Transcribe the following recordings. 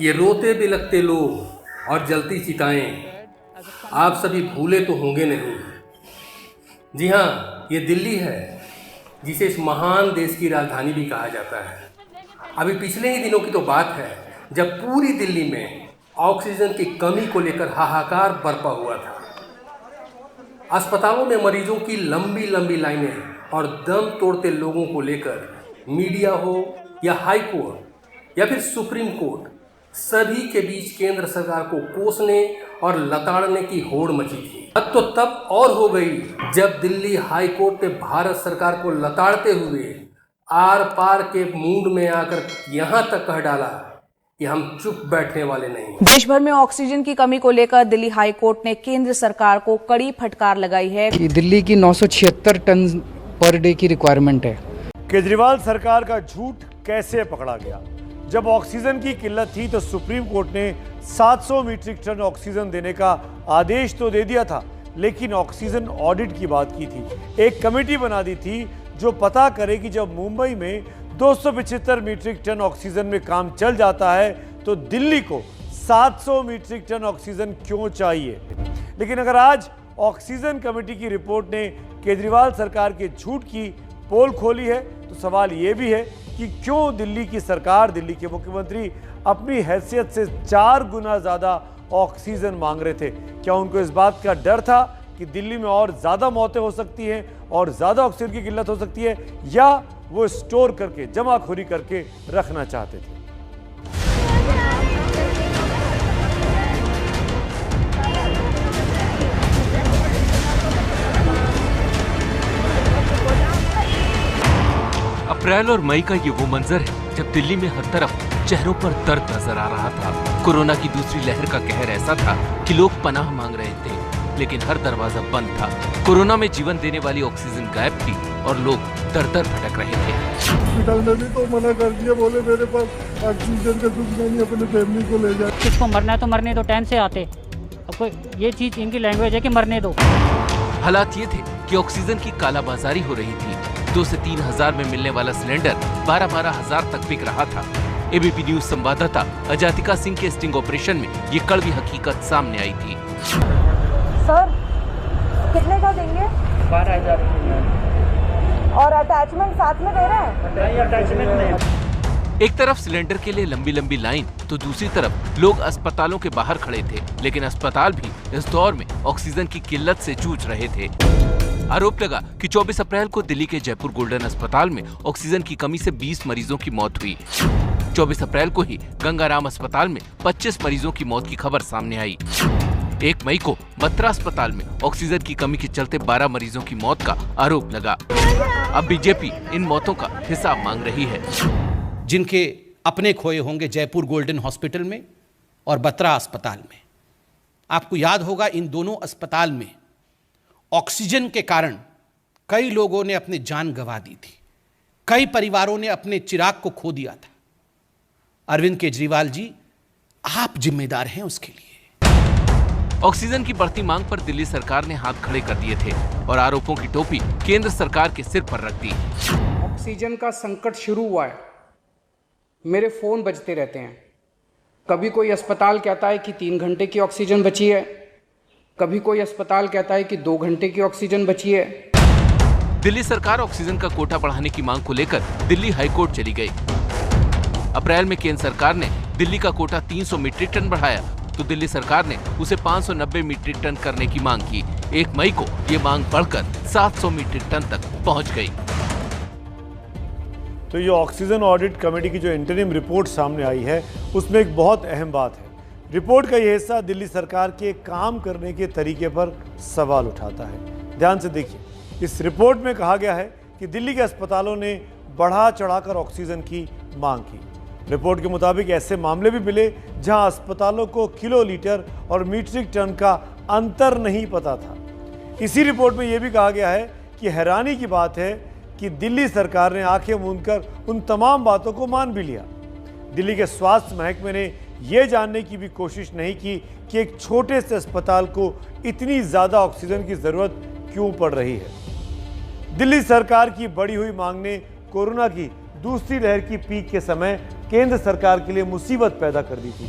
ये रोते बिलखते लोग और जलती चिताएं आप सभी भूले तो होंगे नहीं। जी हाँ, ये दिल्ली है जिसे इस महान देश की राजधानी भी कहा जाता है। अभी पिछले ही दिनों की तो बात है जब पूरी दिल्ली में ऑक्सीजन की कमी को लेकर हाहाकार बरपा हुआ था। अस्पतालों में मरीजों की लंबी लंबी लाइनें और दम तोड़ते लोगों को लेकर मीडिया हो या हाई कोर्ट या फिर सुप्रीम कोर्ट, सभी के बीच केंद्र सरकार को कोसने और लताड़ने की होड़ मची थी। अब तो तब और हो गई जब दिल्ली हाई कोर्ट ने भारत सरकार को लताड़ते हुए आर पार के मूड में आकर यहां तक कह डाला कि हम चुप बैठने वाले नहीं। देश भर में ऑक्सीजन की कमी को लेकर दिल्ली हाई कोर्ट ने केंद्र सरकार को कड़ी फटकार लगाई है। दिल्ली की 976 टन पर डे की रिक्वायरमेंट है। केजरीवाल सरकार का झूठ कैसे पकड़ा गया? जब ऑक्सीजन की किल्लत थी तो सुप्रीम कोर्ट ने 700 मीट्रिक टन ऑक्सीजन देने का आदेश तो दे दिया था, लेकिन ऑक्सीजन ऑडिट की बात की थी। एक कमेटी बना दी थी जो पता करे कि जब मुंबई में 275 मीट्रिक टन ऑक्सीजन में काम चल जाता है तो दिल्ली को 700 मीट्रिक टन ऑक्सीजन क्यों चाहिए। लेकिन अगर आज ऑक्सीजन कमेटी की रिपोर्ट ने केजरीवाल सरकार के झूठ की पोल खोली है तो सवाल यह भी है कि क्यों दिल्ली की सरकार, दिल्ली के मुख्यमंत्री अपनी हैसियत से 4 गुना ज्यादा ऑक्सीजन मांग रहे थे। क्या उनको इस बात का डर था कि दिल्ली में और ज्यादा मौतें हो सकती हैं और ज्यादा ऑक्सीजन की किल्लत हो सकती है, या वो स्टोर करके जमाखोरी करके रखना चाहते थे? अप्रैल और मई का ये वो मंजर है जब दिल्ली में हर तरफ चेहरों पर दर्द नजर आ रहा था। कोरोना की दूसरी लहर का कहर ऐसा था कि लोग पनाह मांग रहे थे, लेकिन हर दरवाजा बंद था। कोरोना में जीवन देने वाली ऑक्सीजन गायब थी और लोग दर दर भटक रहे थे। हॉस्पिटल ने भी तो मना कर दिया, बोले मेरे पास ऑक्सीजन का सुविधा नहीं, अपने फैमिली को ले जाए। किसको मरना है तो मरने दो, टाइम से आते। अब कोई ये चीज इनकी लैंग्वेज है कि मरने दो। हालात ये थे कि ऑक्सीजन की कालाबाजारी हो रही थी। 2 से 3 हजार में मिलने वाला सिलेंडर 12-12 हजार तक बिक रहा था। एबीपी न्यूज संवाददाता अजातिका सिंह के स्टिंग ऑपरेशन में ये कड़वी हकीकत सामने आई थी। सर कितने का देंगे? 12,000 और अटैचमेंट साथ में दे रहे हैं? नहीं, अटैचमेंट नहीं। एक तरफ सिलेंडर के लिए लंबी लंबी लाइन तो दूसरी तरफ लोग अस्पतालों के बाहर खड़े थे, लेकिन अस्पताल भी इस दौर में ऑक्सीजन की किल्लत से जूझ रहे थे। आरोप लगा कि 24 अप्रैल को दिल्ली के जयपुर गोल्डन अस्पताल में ऑक्सीजन की कमी से 20 मरीजों की मौत हुई। 24 अप्रैल को ही गंगाराम अस्पताल में 25 मरीजों की मौत की खबर सामने आई। 1 मई को मथुरा अस्पताल में ऑक्सीजन की कमी के चलते 12 मरीजों की मौत का आरोप लगा। अब बीजेपी इन मौतों का हिसाब मांग रही है। जिनके अपने खोए होंगे जयपुर गोल्डन हॉस्पिटल में और बत्रा अस्पताल में। आपको याद होगा इन दोनों अस्पताल में ऑक्सीजन के कारण कई लोगों ने अपनी जान गंवा दी थी, कई परिवारों ने अपने चिराग को खो दिया था। अरविंद केजरीवाल जी, आप जिम्मेदार हैं उसके लिए। ऑक्सीजन की बढ़ती मांग पर दिल्ली सरकार ने हाथ खड़े कर दिए थे और आरोपों की टोपी केंद्र सरकार के सिर पर रख दी। ऑक्सीजन का संकट शुरू हुआ है, मेरे फोन बजते रहते हैं। कभी कोई अस्पताल कहता है कि 3 घंटे की ऑक्सीजन बची है, कभी कोई अस्पताल कहता है कि 2 घंटे की ऑक्सीजन बची है। दिल्ली सरकार ऑक्सीजन का कोटा बढ़ाने की मांग को लेकर दिल्ली हाईकोर्ट चली गई। अप्रैल में केंद्र सरकार ने दिल्ली का कोटा 300 मीट्रिक टन बढ़ाया तो दिल्ली सरकार ने उसे 590 मीट्रिक टन करने की मांग की। 1 मई को ये मांग बढ़कर 700 मीट्रिक टन तक पहुंच गई। तो ये ऑक्सीजन ऑडिट कमेटी की जो इंटरिम रिपोर्ट सामने आई है उसमें एक बहुत अहम बात है। रिपोर्ट का यह हिस्सा दिल्ली सरकार के काम करने के तरीके पर सवाल उठाता है। ध्यान से देखिए, इस रिपोर्ट में कहा गया है कि दिल्ली के अस्पतालों ने बढ़ा चढ़ाकर ऑक्सीजन की मांग की। रिपोर्ट के मुताबिक ऐसे मामले भी मिले जहां अस्पतालों को किलोलीटर और मीट्रिक टन का अंतर नहीं पता था। इसी रिपोर्ट में यह भी कहा गया है कि हैरानी की बात है कि दिल्ली सरकार ने आंखें मूंदकर उन तमाम बातों को मान भी लिया। दिल्ली के स्वास्थ्य महकमे ने यह जानने की भी कोशिश नहीं की कि एक छोटे से अस्पताल को इतनी ज़्यादा ऑक्सीजन की ज़रूरत क्यों पड़ रही है। दिल्ली सरकार की बढ़ी हुई मांग ने कोरोना की दूसरी लहर की पीक के समय केंद्र सरकार के लिए मुसीबत पैदा कर दी थी।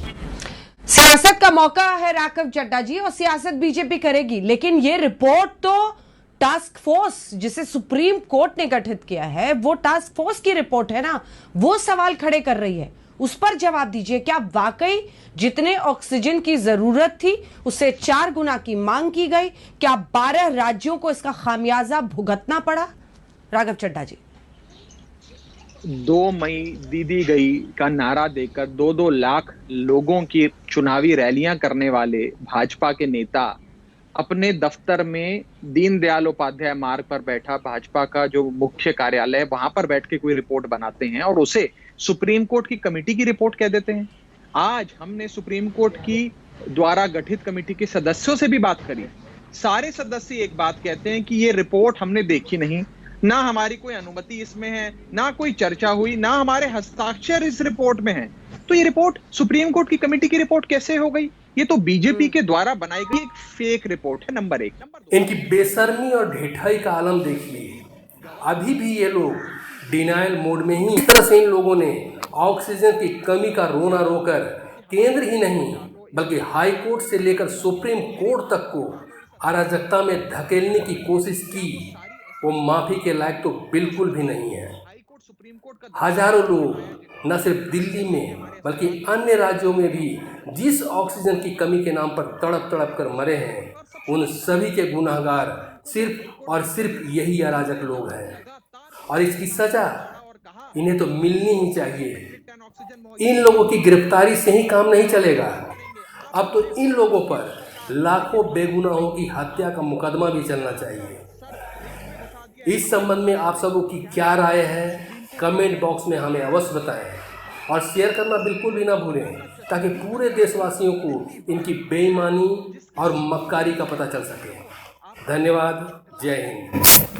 सियासत का मौका है राघव चड्ढा जी, और सियासत बीजेपी करेगी, लेकिन ये रिपोर्ट तो टास्क फोर्स जिसे सुप्रीम कोर्ट ने गठित किया है वो टास्क फोर्स की रिपोर्ट है ना, वो सवाल खड़े कर रही है। उस पर जवाब दीजिए, क्या वाकई जितने ऑक्सीजन की जरूरत थी उससे 4 गुना की मांग की गई? क्या 12 राज्यों को इसका खामियाजा भुगतना पड़ा? राघव चड्ढा जी। 2 मई दीदी गई का नारा देकर 2-2 लाख लोगों की चुनावी रैलियां करने वाले भाजपा के नेता अपने दफ्तर में दीनदयाल उपाध्याय मार्ग पर बैठा भाजपा का जो मुख्य कार्यालय है वहां पर बैठ के कोई रिपोर्ट बनाते हैं और उसे सुप्रीम कोर्ट की कमेटी की रिपोर्ट कह देते हैं। आज हमने सुप्रीम कोर्ट की द्वारा गठित कमेटी के सदस्यों से भी बात करी। सारे सदस्य एक बात कहते हैं कि ये रिपोर्ट हमने देखी नहीं, ना हमारी कोई अनुमति इसमें है, ना कोई चर्चा हुई, ना हमारे हस्ताक्षर इस रिपोर्ट में है। तो ये रिपोर्ट सुप्रीम कोर्ट की कमेटी की रिपोर्ट कैसे हो गई? ये तो बीजेपी के द्वारा बनाई गई एक फेक रिपोर्ट है। नंबर 1। इनकी बेशर्मी और ढिठाई का आलम देखिए। अभी भी ये लोग डिनायल मोड में ही। इस तरह से इन लोगों ने ऑक्सीजन की कमी का रोना रोकर केंद्र ही नहीं बल्कि हाई कोर्ट से लेकर सुप्रीम कोर्ट तक को अराजकता में धकेलने की कोशिश की। वो माफी के लायक तो बिल्कुल भी नहीं है। हजारों लोग न सिर्फ दिल्ली में बल्कि अन्य राज्यों में भी जिस ऑक्सीजन की कमी के नाम पर तड़प तड़प कर मरे हैं, उन सभी के गुनहगार सिर्फ और सिर्फ यही अराजक लोग हैं और इसकी सजा इन्हें तो मिलनी ही चाहिए। इन लोगों की गिरफ्तारी से ही काम नहीं चलेगा। अब तो इन लोगों पर लाखों बेगुनाहों की हत्या का मुकदमा भी चलना चाहिए। इस संबंध में आप सबों की क्या राय है, कमेंट बॉक्स में हमें अवश्य बताएं और शेयर करना बिल्कुल भी ना भूलें ताकि पूरे देशवासियों को इनकी बेईमानी और मक्कारी का पता चल सके। धन्यवाद। जय हिंद।